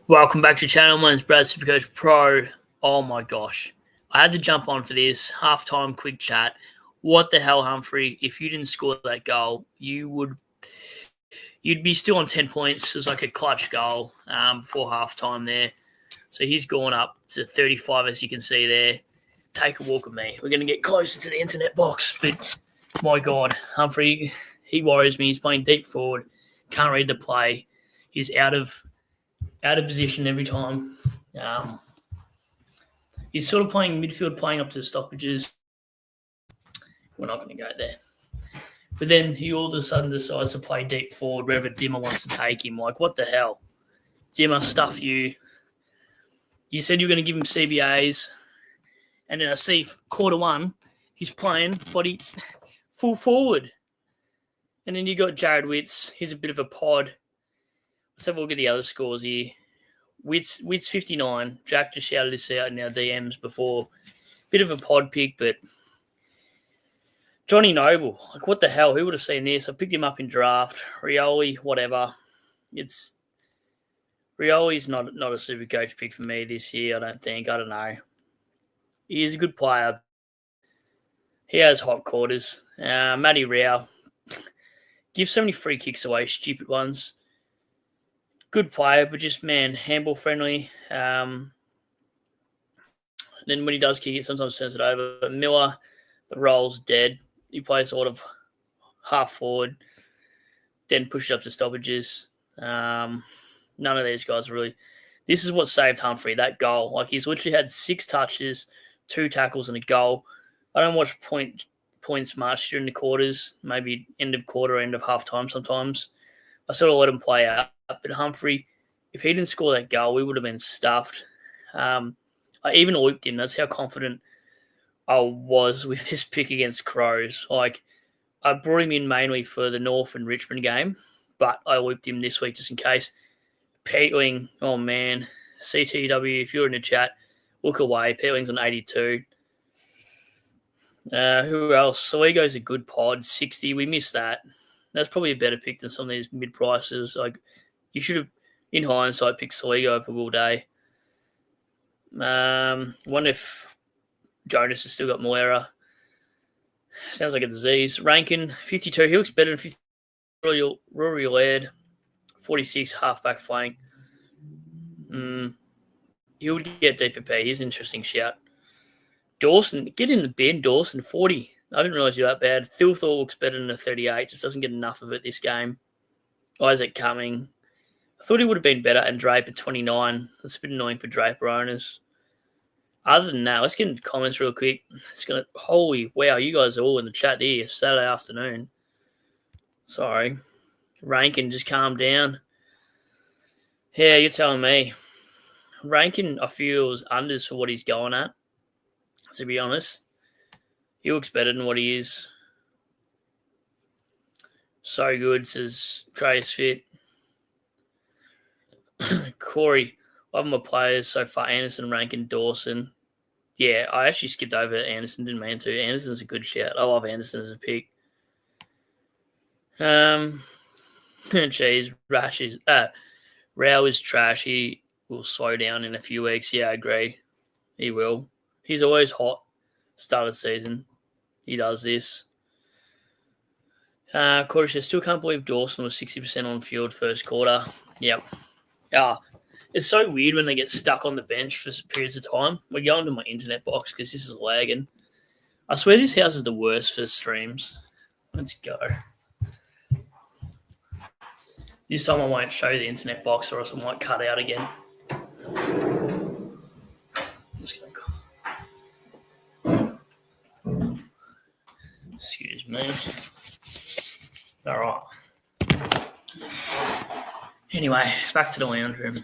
Welcome back to the channel. My name's Brad Supercoach Pro. Oh my gosh. I had to jump on for this halftime quick chat. What the hell, Humphrey? If you didn't score that goal, you'd be still on 10 points. It was like a clutch goal before halftime there. So he's gone up to 35, as you can see there. Take a walk with me. We're going to get closer to the internet box, but my God, Humphrey, he worries me. He's playing deep forward, can't read the play. He's out of position every time. He's sort of playing midfield, playing up to the stoppages. We're not going to go there. But then he all of a sudden decides to play deep forward wherever Dimmer wants to take him. Like, what the hell? Dimmer, stuff you. You said you were going to give him CBAs. And then I see quarter one, he's playing body full forward. And then you got Jared Witts. He's a bit of a pod. Let's have a look at the other scores here. Witts 59. Jack just shouted this out in our DMs before. Bit of a pod pick, but Johnny Noble, like what the hell? Who would have seen this? I picked him up in draft. Rioli, whatever. Rioli's not a super coach pick for me this year, I don't think. I don't know. He is a good player. He has hot quarters. Matty Rao gives so many free kicks away, stupid ones. Good player, but just, man, handball friendly. Then when he does kick it, sometimes turns it over. But Miller, the role's dead. He plays sort of half forward, then pushes up to stoppages. None of these guys really. This is what saved Humphrey, that goal. Like, he's literally had 6 touches, 2 tackles, and a goal. I don't watch points much during the quarters, maybe end of quarter, end of halftime sometimes. I sort of let him play out. But Humphrey, if he didn't score that goal, we would have been stuffed. I even whipped him. That's how confident I was with this pick against Crows. Like, I brought him in mainly for the North and Richmond game, but I whipped him this week just in case. Peatling, oh man, CTW, if you're in the chat, look away. Peatling's on 82. Who else? Saligo's a good pod, 60. We missed that. That's probably a better pick than some of these mid-prices. Like, you should have, in hindsight, picked Saligo over Will Day. Wonder if Jonas has still got Malera. Sounds like a disease. Rankin, 52. He looks better than 50. Rory Laird, 46, halfback flank. He would get DPP. He's an interesting shout. Dawson, get in the bin, Dawson, 40. I didn't realise you're that bad. Thilthor looks better than a 38. Just doesn't get enough of it this game. Isaac Cumming. I thought he would have been better. And Draper, 29. That's a bit annoying for Draper owners. Other than that, let's get into comments real quick. Holy wow, you guys are all in the chat here. Saturday afternoon. Sorry. Rankin, just calm down. Yeah, you're telling me. Rankin, I feel, is unders for what he's going at, to be honest. He looks better than what he is. So good, says Craze Fit. Corey, love my players so far. Anderson, Rankin, Dawson. Yeah, I actually skipped over Anderson, didn't mean to. Anderson's a good shout. I love Anderson as a pick. Jeez, Rao is trash. He will slow down in a few weeks. Yeah, I agree. He will. He's always hot. Start of season. He does this. Quarter says, still can't believe Dawson was 60% on field first quarter. Yep. It's so weird when they get stuck on the bench for periods of time. We're going to my internet box because this is lagging. I swear this house is the worst for streams. Let's go. This time I won't show you the internet box or else I might cut out again. Just gonna Excuse me. All right. Anyway, back to the lounge room.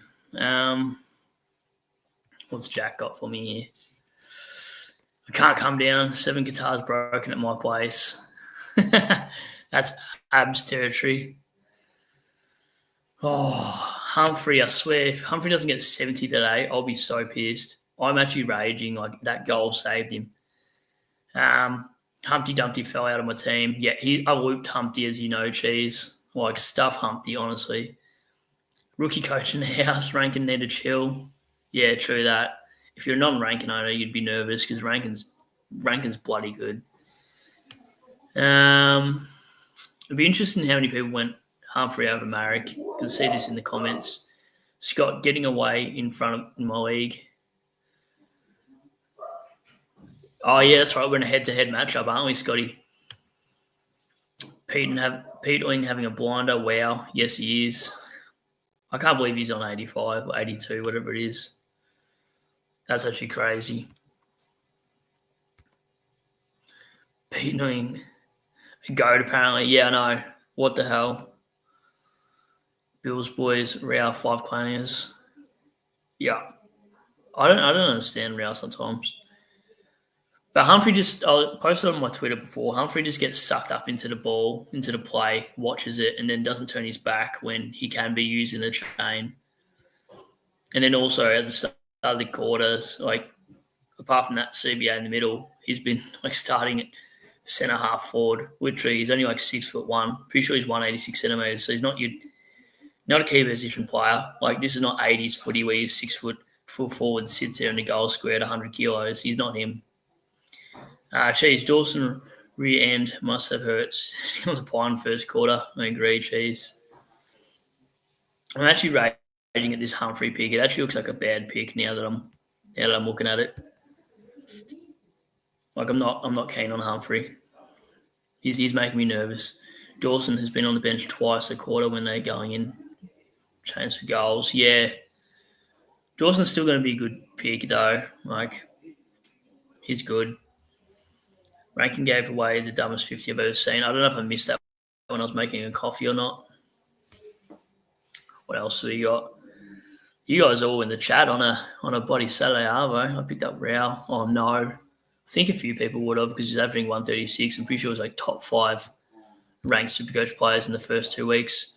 What's Jack got for me here? I can't come down. 7 guitars broken at my place. That's abs territory. Oh, Humphrey, I swear, if Humphrey doesn't get 70 today, I'll be so pissed. I'm actually raging. Like, that goal saved him. Humpty Dumpty fell out of my team. Yeah, I looped Humpty, as you know, Cheese. Like, stuff Humpty, honestly. Rookie coach in the house, Rankin need to chill. Yeah, true that. If you're a non-Rankin owner, you'd be nervous because Rankin's bloody good. It'd be interesting how many people went Humphrey over Marek. You can see this in the comments. Scott getting away in front of in my league. Oh yeah, that's right. We're in a head-to-head matchup, aren't we, Scotty? Peterling having a blinder. Wow. Yes, he is. I can't believe he's on 85 or 82, whatever it is. That's actually crazy. Peterling a goat apparently. Yeah, I know. What the hell? Bills boys, Rao 5 clangers. Yeah. I don't understand Rao sometimes. But Humphrey I posted on my Twitter before, Humphrey just gets sucked up into the ball, into the play, watches it, and then doesn't turn his back when he can be used in the chain. And then also at the start of the quarters, like apart from that CBA in the middle, he's been like starting at centre half forward. Literally, he's only like 6'1". Pretty sure he's 186 centimeters, so he's not a key position player. Like this is not 80s footy where he's 6 foot full forward, sits there in the goal square at 100 kilos. He's not him. Cheese, Dawson rear end must have hurt on the pine first quarter. I agree, Cheese. I'm actually raging at this Humphrey pick. It actually looks like a bad pick now that I'm looking at it. Like I'm not keen on Humphrey. He's making me nervous. Dawson has been on the bench twice a quarter when they're going in. Chance for goals. Yeah. Dawson's still going to be a good pick though. Like he's good. Rankin gave away the dumbest 50 I've ever seen. I don't know if I missed that when I was making a coffee or not. What else do we got? You guys are all in the chat on a bloody Saturday Arvo. I picked up Rao. Oh no. I think a few people would have because he's averaging 136. I'm pretty sure it was like top 5 ranked Supercoach players in the first 2 weeks.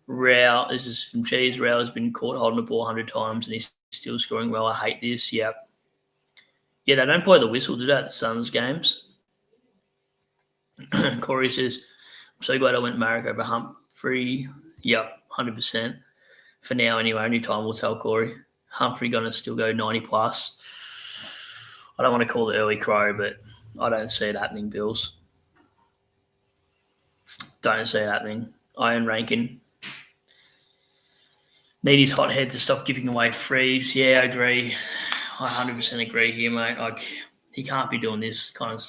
Rao, this is from Cheese. Rao has been caught holding the ball 100 times and he's still scoring well. I hate this. Yep. Yeah, they don't play the whistle, do they, at the Suns games? Corey says, I'm so glad I went Marek over Humphrey. Yep, 100%. For now, anyway, only time will tell, Corey. Humphrey going to still go 90 plus. I don't want to call it early crow, but I don't see it happening, Bills. Don't see it happening. Iron Rankin. Need his hot head to stop giving away frees. Yeah, I agree. I 100% agree here, mate. Like, he can't be doing this kind of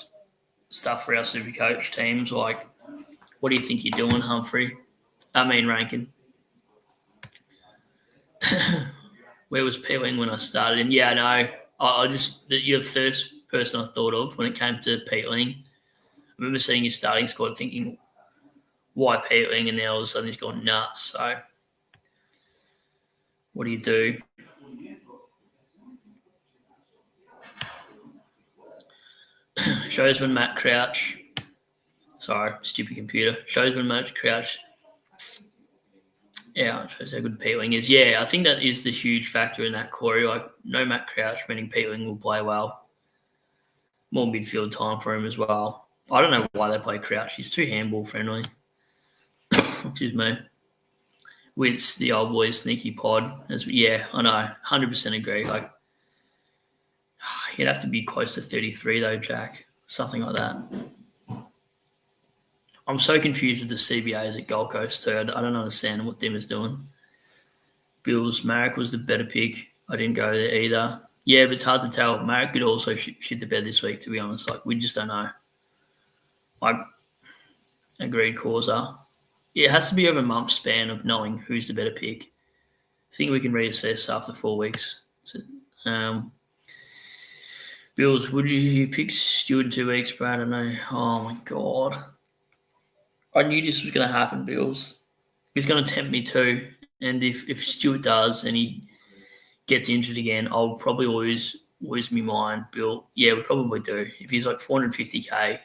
stuff for our Supercoach teams. Like, what do you think you're doing, Humphrey? Rankin. Where was Peeling when I started him? Yeah, I know. You're the first person I thought of when it came to Peeling. I remember seeing his starting squad thinking, why Peeling? And now all of a sudden he's gone nuts. So, what do you do? Shows when Matt Crouch. Sorry, stupid computer. Shows when Matt Crouch. Yeah, it shows how good Peeling is. Yeah, I think that is the huge factor in that, Corey. Like, no Matt Crouch, meaning Peeling will play well. More midfield time for him as well. I don't know why they play Crouch. He's too handball friendly. Excuse me. With the old boy sneaky pod. Yeah, I know. 100% agree. Like, he'd have to be close to 33 though, Jack. Something like that. I'm so confused with the CBAs at Gold Coast too. I don't understand what Dimmer's doing. Bills, Marek was the better pick. I didn't go there either. Yeah, but it's hard to tell. Marek could also shit the bed this week, to be honest. Like, we just don't know. I agreed, Causa. Yeah, it has to be over a month span of knowing who's the better pick. I think we can reassess after 4 weeks. So, Bills, would you pick Stewart in 2 weeks, Brad? I don't know. Oh, my God. I knew this was going to happen, Bills. He's going to tempt me too. And if Stewart does and he gets injured again, I'll probably lose my mind, Bill. Yeah, we probably do. If he's like 450K,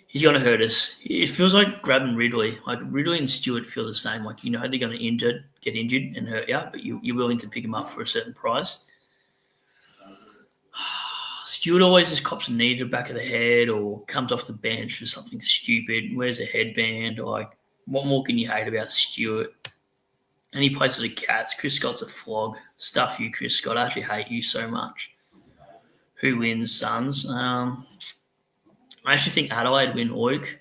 he's going to hurt us. It feels like grabbing Ridley. Like Ridley and Stewart feel the same. Like, you know, they're going to get injured and hurt you, but you're willing to pick him up for a certain price. Stewart always just cops a knee to the back of the head or comes off the bench for something stupid, wears a headband. Like, what more can you hate about Stewart? And he plays for the Cats. Chris Scott's a flog. Stuff you, Chris Scott. I actually hate you so much. Who wins, Suns? I actually think Adelaide win Oik.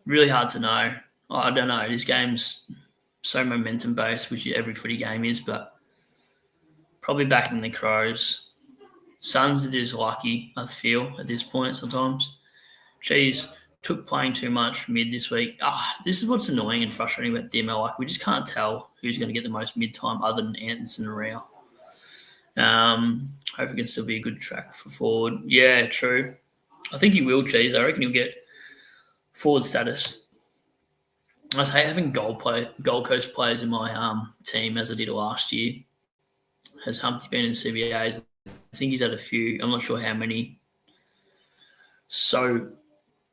Really hard to know. I don't know. This game's so momentum-based, which every footy game is, but probably backing the Crows. Suns are just lucky, I feel, at this point sometimes. Cheese took playing too much mid this week. This is what's annoying and frustrating about Demo. Like, we just can't tell who's going to get the most mid time other than Anderson and Rao. Hope it can still be a good track for forward. Yeah, true. I think he will, Cheese. I reckon he'll get forward status. I hate having Gold Coast players in my team as I did last year. Has Humpty been in CBAs? I think he's had a few. I'm not sure how many.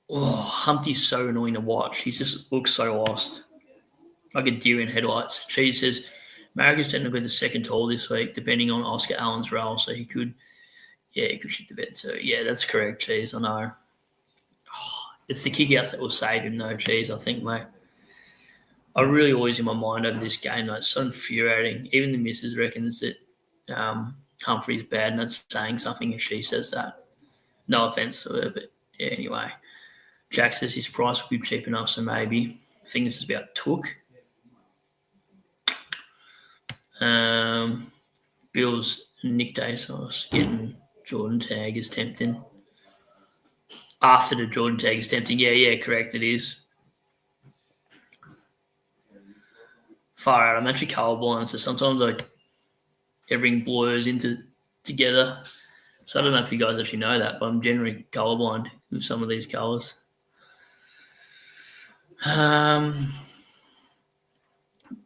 Humpty's so annoying to watch. He just looks so lost. Like a deer in headlights. Cheese says, Maric's technically the second tall this week, depending on Oscar Allen's role, so he could shit the bed too. Yeah, that's correct, Cheese, I know. It's the kick-outs that will save him, though, Cheese, I think, mate. I really always in my mind over this game, though. It's so infuriating. Even the missus reckons that Humphrey's bad, and that's saying something if she says that. No offence to her, but yeah, anyway. Jack says his price will be cheap enough, so maybe. I think this is about Took. Bills, Nick Dasos getting Jordan Tag is tempting. After the Jordan Tag is tempting. Yeah, correct, it is. Far out. I'm actually colourblind, so sometimes everything blurs together. So I don't know if you guys actually know that, but I'm generally colourblind with some of these colours. I've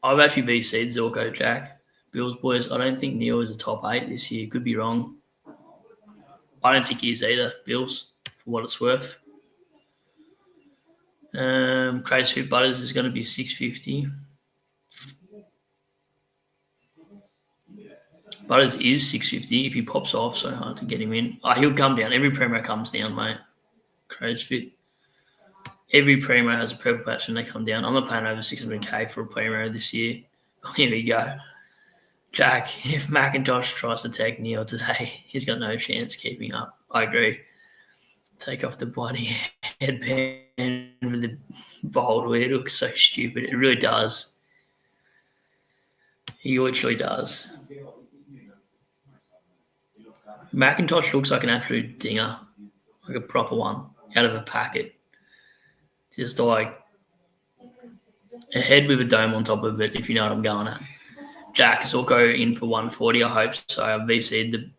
actually VC'd Zorko, Jack. Bills boys, I don't think Neil is a top 8 this year. Could be wrong. I don't think he is either, Bills, for what it's worth. Crazy Sweet Butters is going to be $6.50. Butters is $6.50 if he pops off, so hard to get him in. He'll come down. Every Primo comes down, mate. Crazy Fit. Every Primo has a purple patch and they come down. I'm not paying over $600K for a Primo this year. Here we go. Jack, if McIntosh tries to take Neil today, he's got no chance keeping up. I agree. Take off the bloody headband with the bold where it looks so stupid. It really does. He literally does. McIntosh looks like an absolute dinger, like a proper one, out of a packet. Just like a head with a dome on top of it, if you know what I'm going at. Jack is also in for 140, I hope so. I've VC'd the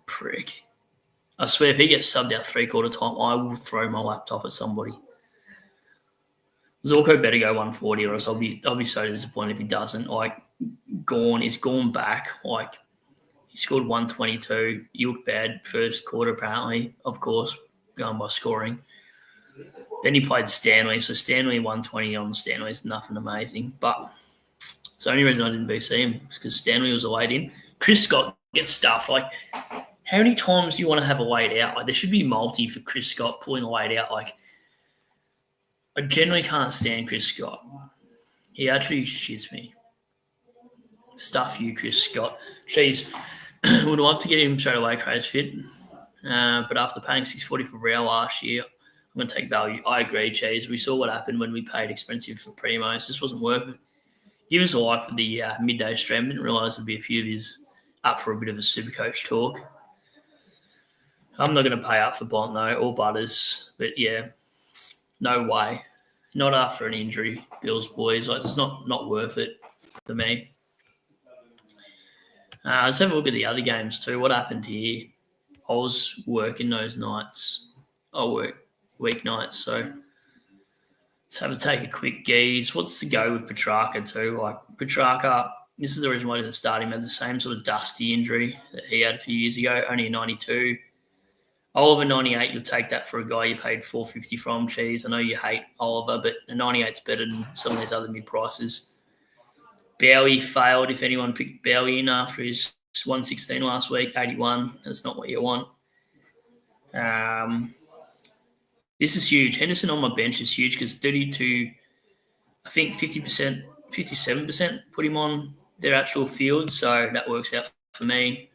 prick. I swear, if he gets subbed out 3/4 time, I will throw my laptop at somebody. Zorko better go 140, or else I'll be so disappointed if he doesn't. Like, he's gone back. Like, he scored 122. He looked bad first quarter, apparently, of course, going by scoring. Then he played Stanley, so Stanley 120 on Stanley is nothing amazing. But it's the only reason I didn't VC him is because Stanley was a late in. Chris Scott gets stuffed. Like, how many times do you want to have a weight out? Like, there should be multi for Chris Scott pulling a weight out. Like, I generally can't stand Chris Scott. He actually shits me. Stuff you, Chris Scott. Jeez, would love to get him straight away, Crazy Fit. But after paying $640 for Real last year, I'm going to take value. I agree, Cheese. We saw what happened when we paid expensive for Primos. This wasn't worth it. Give us a like for the midday stream. Didn't realise there'd be a few of yous up for a bit of a Supercoach talk. I'm not going to pay up for Bont, though, or Butters. But, yeah, no way. Not after an injury, Bills boys. Like, it's not worth it for me. Let's have a look at the other games, too. What happened here? I was working those nights. I work weeknights, so let's have a take a quick gaze. What's the go with Petrarca too? Like, Petrarca, this is the reason why I didn't start him. Had the same sort of dusty injury that he had a few years ago, only a 92. Oliver 98, you'll take that for a guy you paid $4.50 from, Cheese. I know you hate Oliver, but a 98's better than some of these other mid prices. Bowie failed. If anyone picked Bowie in after his 116 last week, 81, that's not what you want. This is huge. Henderson on my bench is huge because 32, I think 50% 57% put him on their actual field, so that works out for me.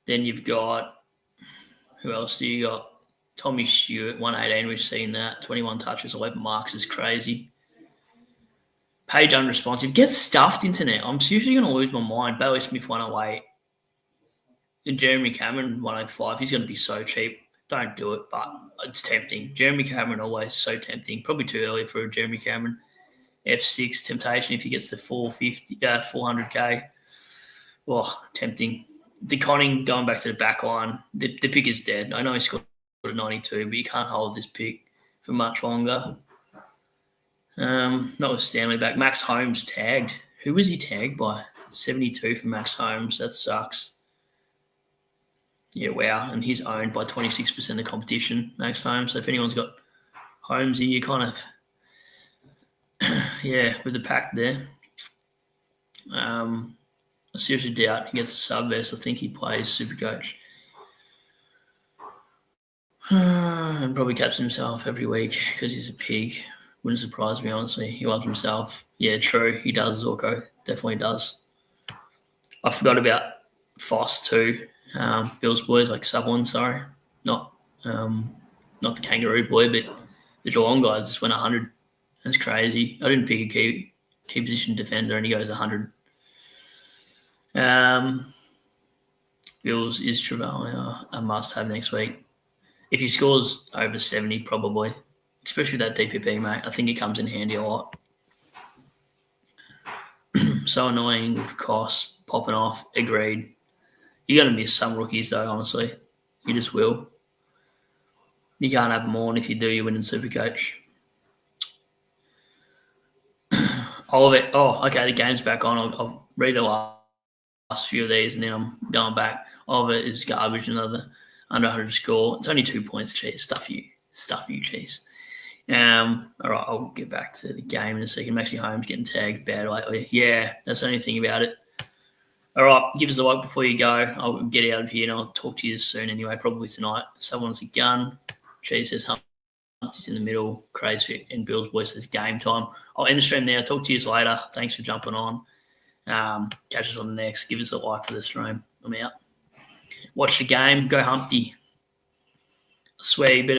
Then you've got, who else do you got? Tommy Stewart, 118, we've seen that. 21 touches, 11 marks is crazy. Page unresponsive. Get stuffed, internet. I'm seriously going to lose my mind. Bailey Smith, 108. And Jeremy Cameron, 105. He's going to be so cheap. Don't do it, but it's tempting. Jeremy Cameron, always so tempting. Probably too early for Jeremy Cameron. F6, temptation if he gets to 400K. Oh, tempting. DeConning, going back to the back line. The pick is dead. I know he scored a 92, but you can't hold this pick for much longer. Notwithstanding back. Max Holmes tagged. Who was he tagged by? 72 for Max Holmes. That sucks. Yeah, wow. And he's owned by 26% of competition, Max Holmes. So if anyone's got Holmes, you kind of, with the pack there. I seriously doubt he gets a sub vest. I think he plays Supercoach. And probably captures himself every week because he's a pig. Wouldn't surprise me, honestly. He loves himself. Yeah, true. He does, Zorko. Definitely does. I forgot about Foss too. Bill's boys, like Sub-1, sorry. Not the Kangaroo boy, but the Geelong guy just went 100. That's crazy. I didn't pick a key position defender and he goes 100. Bills is Trevor a must-have next week. If he scores over 70, probably. Especially that DPP, mate. I think it comes in handy a lot. So annoying with costs popping off. Agreed. You're going to miss some rookies, though, honestly. You just will. You can't have them all, and if you do, you win in Supercoach. All of it. Oh, okay, the game's back on. I'll read the last few of these, and then I'm going back. All of it is garbage. Another under 100 score. It's only 2 points, Cheese. Stuff you, Cheese. All right, I'll get back to the game in a second. Maxi Holmes getting tagged bad lately. Yeah, that's the only thing about it. All right, give us a like before you go. I'll get out of here and I'll talk to you soon anyway, probably tonight. Someone's a gun. Cheese says Humpty's in the middle. Crazy and Bill's voice says game time. I'll end the stream there. I'll talk to you later. Thanks for jumping on. Catch us on the next. Give us a like for the stream. I'm out. Watch the game. Go Humpty. I swear you better